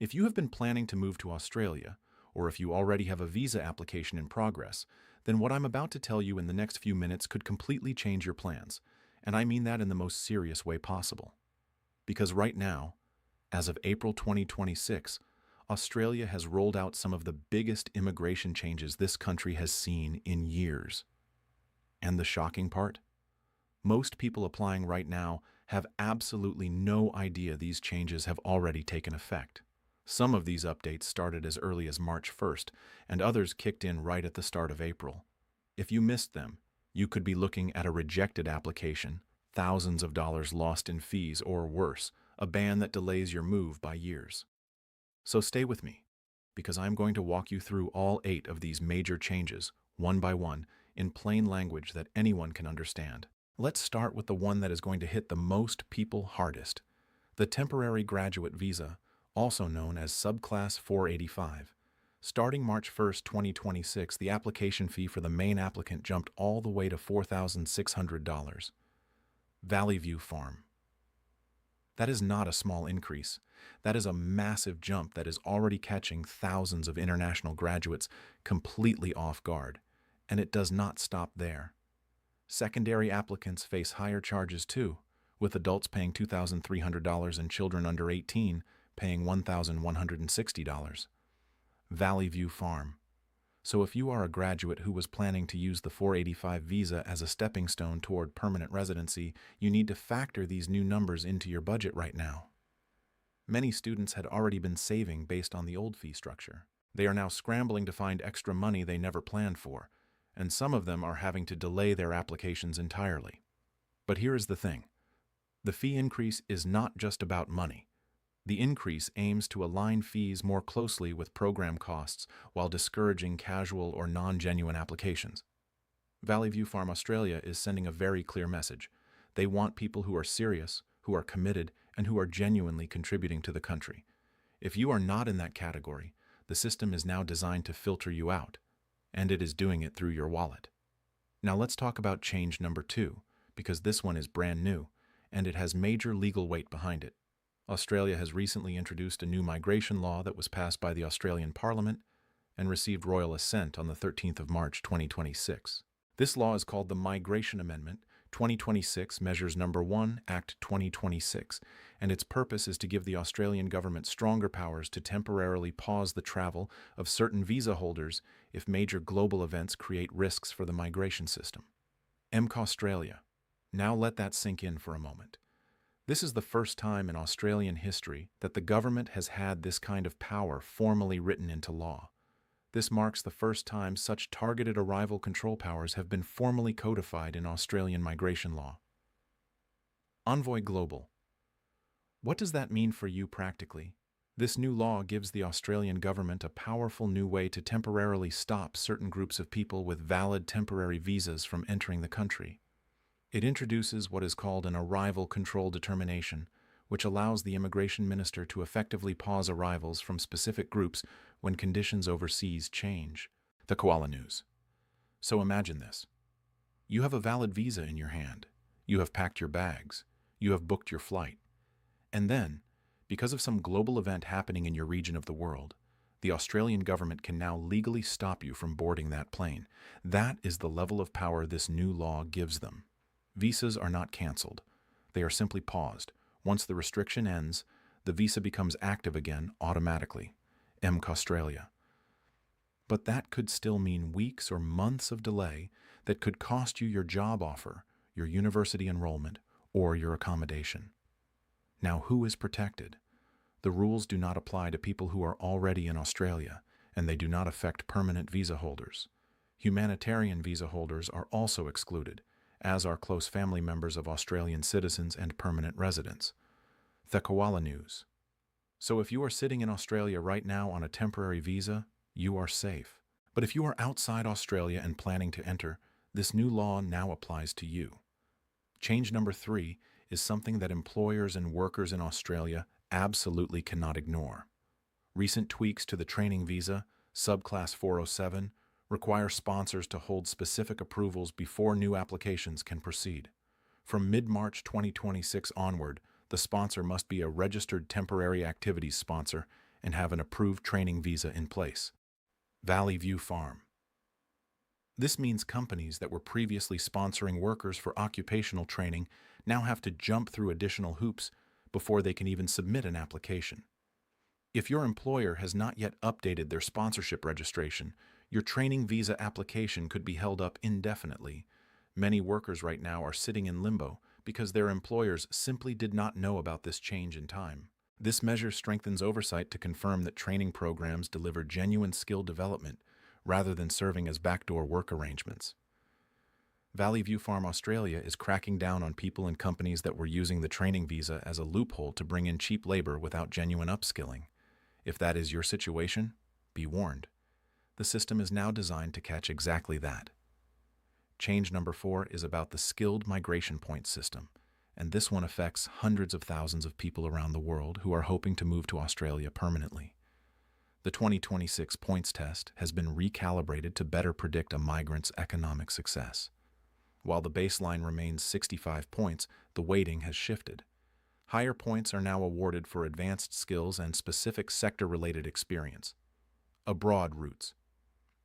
If you have been planning to move to Australia, or if you already have a visa application in progress, then what I'm about to tell you in the next few minutes could completely change your plans, and I mean that in the most serious way possible. Because right now, as of April 2026, Australia has rolled out some of the biggest immigration changes this country has seen in years. And the shocking part? Most people applying right now have absolutely no idea these changes have already taken effect. Some of these updates started as early as March 1st, and others kicked in right at the start of April. If you missed them, you could be looking at a rejected application, thousands of dollars lost in fees, or worse, a ban that delays your move by years. So stay with me, because I'm going to walk you through all 8 of these major changes, one by one, in plain language that anyone can understand. Let's start with the one that is going to hit the most people hardest: the temporary graduate visa, also known as Subclass 485. Starting March 1st, 2026, the application fee for the main applicant jumped all the way to $4,600. Valley View Farm. That is not a small increase. That is a massive jump that is already catching thousands of international graduates completely off guard. And it does not stop there. Secondary applicants face higher charges too, with adults paying $2,300 and children under 18 paying $1,160. Valley View Farm. So if you are a graduate who was planning to use the 485 visa as a stepping stone toward permanent residency, you need to factor these new numbers into your budget right now. Many students had already been saving based on the old fee structure. They are now scrambling to find extra money they never planned for, and some of them are having to delay their applications entirely. But here is the thing. The fee increase is not just about money. The increase aims to align fees more closely with program costs while discouraging casual or non-genuine applications. Valley View Farm Australia is sending a very clear message. They want people who are serious, who are committed, and who are genuinely contributing to the country. If you are not in that category, the system is now designed to filter you out, and it is doing it through your wallet. Now let's talk about change number 2, because this one is brand new, and it has major legal weight behind it. Australia has recently introduced a new migration law that was passed by the Australian Parliament and received royal assent on the 13th of March 2026. This law is called the Migration Amendment 2026 Measures Number 1, Act 2026, and its purpose is to give the Australian government stronger powers to temporarily pause the travel of certain visa holders if major global events create risks for the migration system. Australia. Now let that sink in for a moment. This is the first time in Australian history that the government has had this kind of power formally written into law. This marks the first time such targeted arrival control powers have been formally codified in Australian migration law. Envoy Global. What does that mean for you practically? This new law gives the Australian government a powerful new way to temporarily stop certain groups of people with valid temporary visas from entering the country. It introduces what is called an arrival control determination, which allows the immigration minister to effectively pause arrivals from specific groups when conditions overseas change. The Koala News. So imagine this. You have a valid visa in your hand. You have packed your bags. You have booked your flight. And then, because of some global event happening in your region of the world, the Australian government can now legally stop you from boarding that plane. That is the level of power this new law gives them. Visas are not cancelled. They are simply paused. Once the restriction ends, the visa becomes active again automatically. Australia. But that could still mean weeks or months of delay that could cost you your job offer, your university enrollment, or your accommodation. Now, who is protected? The rules do not apply to people who are already in Australia, and they do not affect permanent visa holders. Humanitarian visa holders are also excluded, as are close family members of Australian citizens and permanent residents. The Koala News. So if you are sitting in Australia right now on a temporary visa, you are safe. But if you are outside Australia and planning to enter, this new law now applies to you. Change number 3 is something that employers and workers in Australia absolutely cannot ignore. Recent tweaks to the training visa, Subclass 407, require sponsors to hold specific approvals before new applications can proceed. From mid-March 2026 onward, the sponsor must be a registered temporary activities sponsor and have an approved training visa in place. Valley View Farm. This means companies that were previously sponsoring workers for occupational training now have to jump through additional hoops before they can even submit an application. If your employer has not yet updated their sponsorship registration, your training visa application could be held up indefinitely. Many workers right now are sitting in limbo because their employers simply did not know about this change in time. This measure strengthens oversight to confirm that training programs deliver genuine skill development rather than serving as backdoor work arrangements. Valley View Farm Australia is cracking down on people and companies that were using the training visa as a loophole to bring in cheap labor without genuine upskilling. If that is your situation, be warned. The system is now designed to catch exactly that. Change number 4 is about the skilled migration point system, and this one affects hundreds of thousands of people around the world who are hoping to move to Australia permanently. The 2026 points test has been recalibrated to better predict a migrant's economic success. While the baseline remains 65 points, the weighting has shifted. Higher points are now awarded for advanced skills and specific sector-related experience. Abroad routes.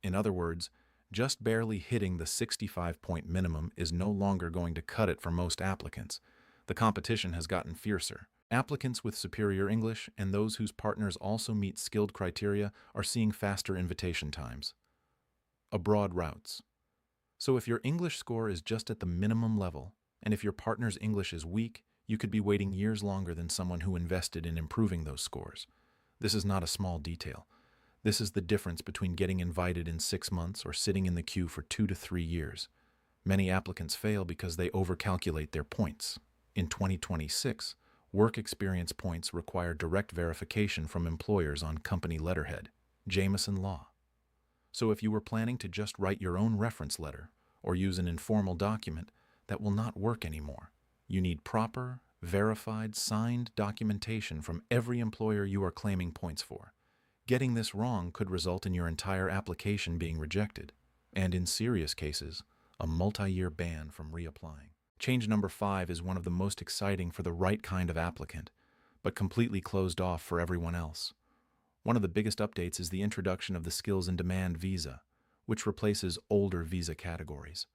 In other words, just barely hitting the 65-point minimum is no longer going to cut it for most applicants. The competition has gotten fiercer. Applicants with superior English and those whose partners also meet skilled criteria are seeing faster invitation times. Abroad routes. So if your English score is just at the minimum level, and if your partner's English is weak, you could be waiting years longer than someone who invested in improving those scores. This is not a small detail. This is the difference between getting invited in 6 months or sitting in the queue for 2 to 3 years. Many applicants fail because they overcalculate their points. In 2026, work experience points require direct verification from employers on company letterhead, Jameson Law. So if you were planning to just write your own reference letter or use an informal document, that will not work anymore. You need proper, verified, signed documentation from every employer you are claiming points for. Getting this wrong could result in your entire application being rejected, and in serious cases, a multi-year ban from reapplying. Change number 5 is one of the most exciting for the right kind of applicant, but completely closed off for everyone else. One of the biggest updates is the introduction of the Skills in Demand visa, which replaces older visa categories.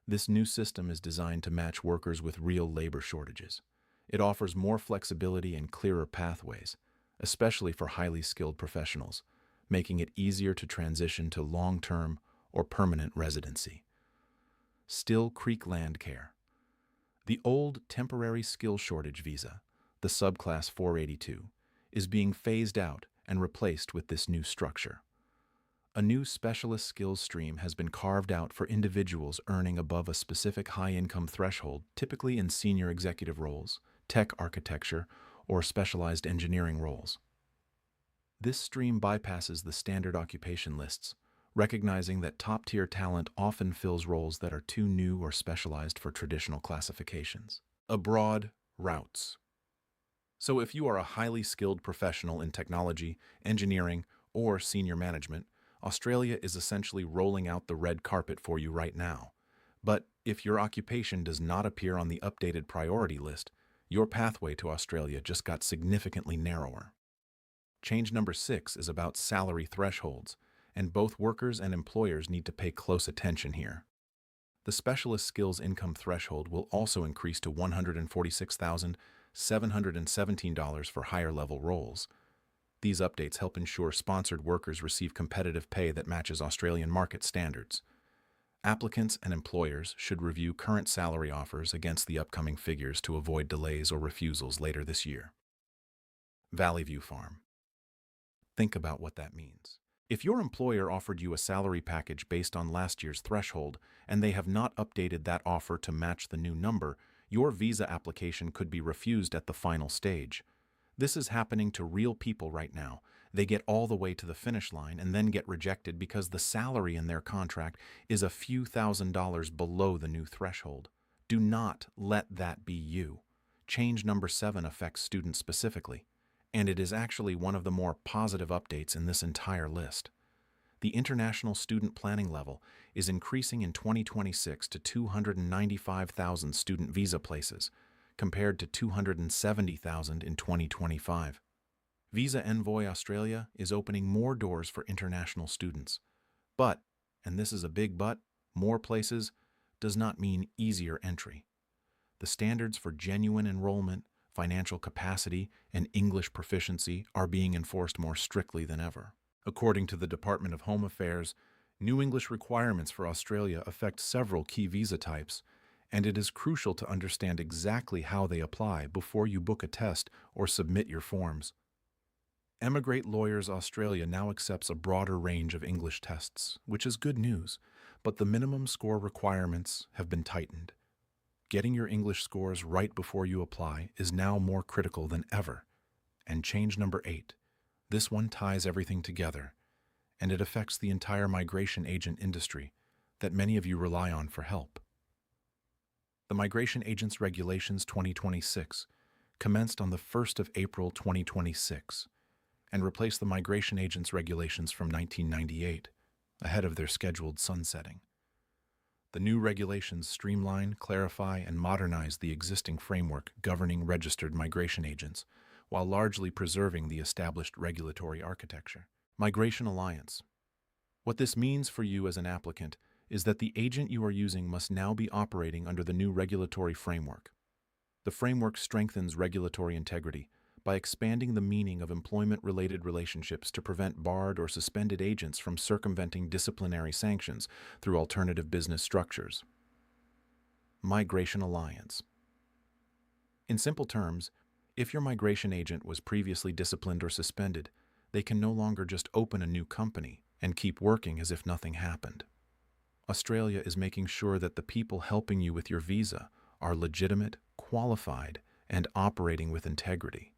This new system is designed to match workers with real labor shortages. It offers more flexibility and clearer pathways, especially for highly skilled professionals, making it easier to transition to long-term or permanent residency. Still Creek Land Care. The old temporary skill shortage visa, the subclass 482, is being phased out and replaced with this new structure. A new specialist skills stream has been carved out for individuals earning above a specific high-income threshold, typically in senior executive roles, tech architecture, or specialized engineering roles. This stream bypasses the standard occupation lists, recognizing that top-tier talent often fills roles that are too new or specialized for traditional classifications. Abroad routes. So if you are a highly skilled professional in technology, engineering, or senior management, Australia is essentially rolling out the red carpet for you right now. But if your occupation does not appear on the updated priority list, your pathway to Australia just got significantly narrower. Change number 6 is about salary thresholds, and both workers and employers need to pay close attention here. The specialist skills income threshold will also increase to $146,717 for higher-level roles. These updates help ensure sponsored workers receive competitive pay that matches Australian market standards. Applicants and employers should review current salary offers against the upcoming figures to avoid delays or refusals later this year. Valley View Farm. Think about what that means. If your employer offered you a salary package based on last year's threshold and they have not updated that offer to match the new number, your visa application could be refused at the final stage. This is happening to real people right now. They get all the way to the finish line and then get rejected because the salary in their contract is a few $1,000s below the new threshold. Do not let that be you. Change number 7 affects students specifically, and it is actually one of the more positive updates in this entire list. The international student planning level is increasing in 2026 to 295,000 student visa places, compared to 270,000 in 2025. Visa Envoy Australia is opening more doors for international students. But, and this is a big but, more places does not mean easier entry. The standards for genuine enrollment, financial capacity, and English proficiency are being enforced more strictly than ever. According to the Department of Home Affairs, new English requirements for Australia affect several key visa types, and it is crucial to understand exactly how they apply before you book a test or submit your forms. Emigrate Lawyers Australia now accepts a broader range of English tests, which is good news, but the minimum score requirements have been tightened. Getting your English scores right before you apply is now more critical than ever. And change number 8. This one ties everything together, and it affects the entire migration agent industry that many of you rely on for help. The Migration Agents Regulations 2026 commenced on the 1st of April 2026 and replaced the Migration Agents Regulations from 1998, ahead of their scheduled sunsetting. The new regulations streamline, clarify, and modernize the existing framework governing registered migration agents, while largely preserving the established regulatory architecture. Migration Alliance. What this means for you as an applicant is that the agent you are using must now be operating under the new regulatory framework. The framework strengthens regulatory integrity by expanding the meaning of employment-related relationships to prevent barred or suspended agents from circumventing disciplinary sanctions through alternative business structures. Migration Alliance. In simple terms, if your migration agent was previously disciplined or suspended, they can no longer just open a new company and keep working as if nothing happened. Australia is making sure that the people helping you with your visa are legitimate, qualified, and operating with integrity.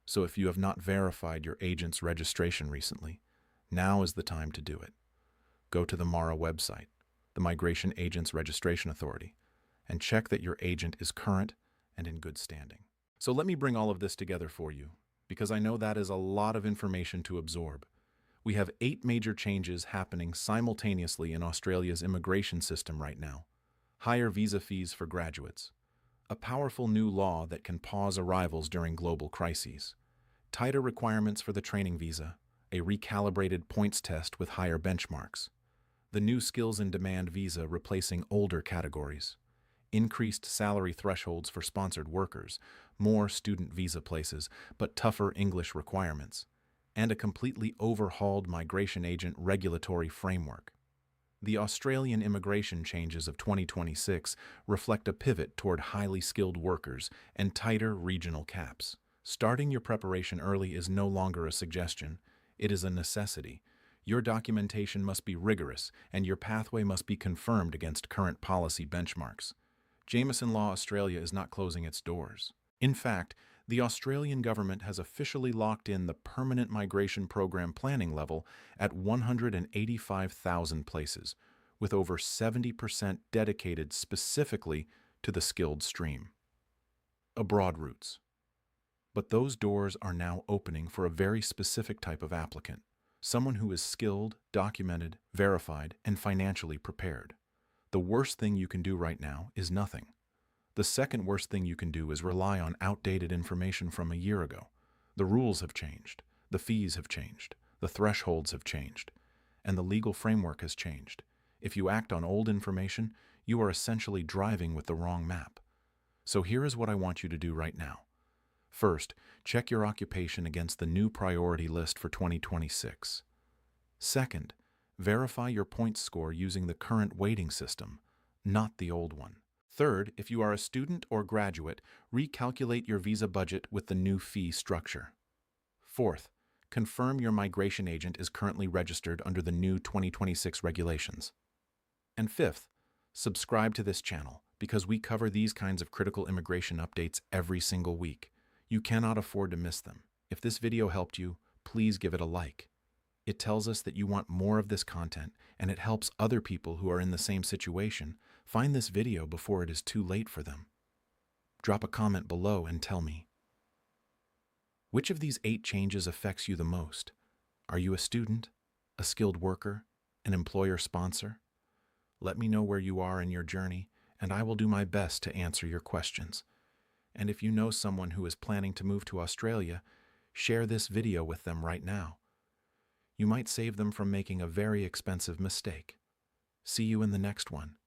So if you have not verified your agent's registration recently, now is the time to do it. Go to the MARA website, the Migration Agents Registration Authority, and check that your agent is current and in good standing. So let me bring all of this together for you, because I know that is a lot of information to absorb. We have 8 major changes happening simultaneously in Australia's immigration system right now. Higher visa fees for graduates. A powerful new law that can pause arrivals during global crises. Tighter requirements for the training visa. A recalibrated points test with higher benchmarks. The new skills in demand visa replacing older categories. Increased salary thresholds for sponsored workers. More student visa places, but tougher English requirements. And a completely overhauled migration agent regulatory framework. The Australian immigration changes of 2026 reflect a pivot toward highly skilled workers and tighter regional caps. Starting your preparation early is no longer a suggestion, it is a necessity. Your documentation must be rigorous, and your pathway must be confirmed against current policy benchmarks. Jameson Law Australia is not closing its doors. In fact, the Australian government has officially locked in the permanent migration program planning level at 185,000 places, with over 70% dedicated specifically to the skilled stream. Abroad routes. But those doors are now opening for a very specific type of applicant, someone who is skilled, documented, verified, and financially prepared. The worst thing you can do right now is nothing. The second worst thing you can do is rely on outdated information from a year ago. The rules have changed, the fees have changed, the thresholds have changed, and the legal framework has changed. If you act on old information, you are essentially driving with the wrong map. So here is what I want you to do right now. First, check your occupation against the new priority list for 2026. Second, verify your points score using the current weighting system, not the old one. Third, if you are a student or graduate, recalculate your visa budget with the new fee structure. Fourth, confirm your migration agent is currently registered under the new 2026 regulations. And fifth, subscribe to this channel because we cover these kinds of critical immigration updates every single week. You cannot afford to miss them. If this video helped you, please give it a like. It tells us that you want more of this content, and it helps other people who are in the same situation find this video before it is too late for them. Drop a comment below and tell me. Which of these 8 changes affects you the most? Are you a student, a skilled worker, an employer sponsor? Let me know where you are in your journey, and I will do my best to answer your questions. And if you know someone who is planning to move to Australia, Share this video with them right now. You might save them from making a very expensive mistake. See you in the next one.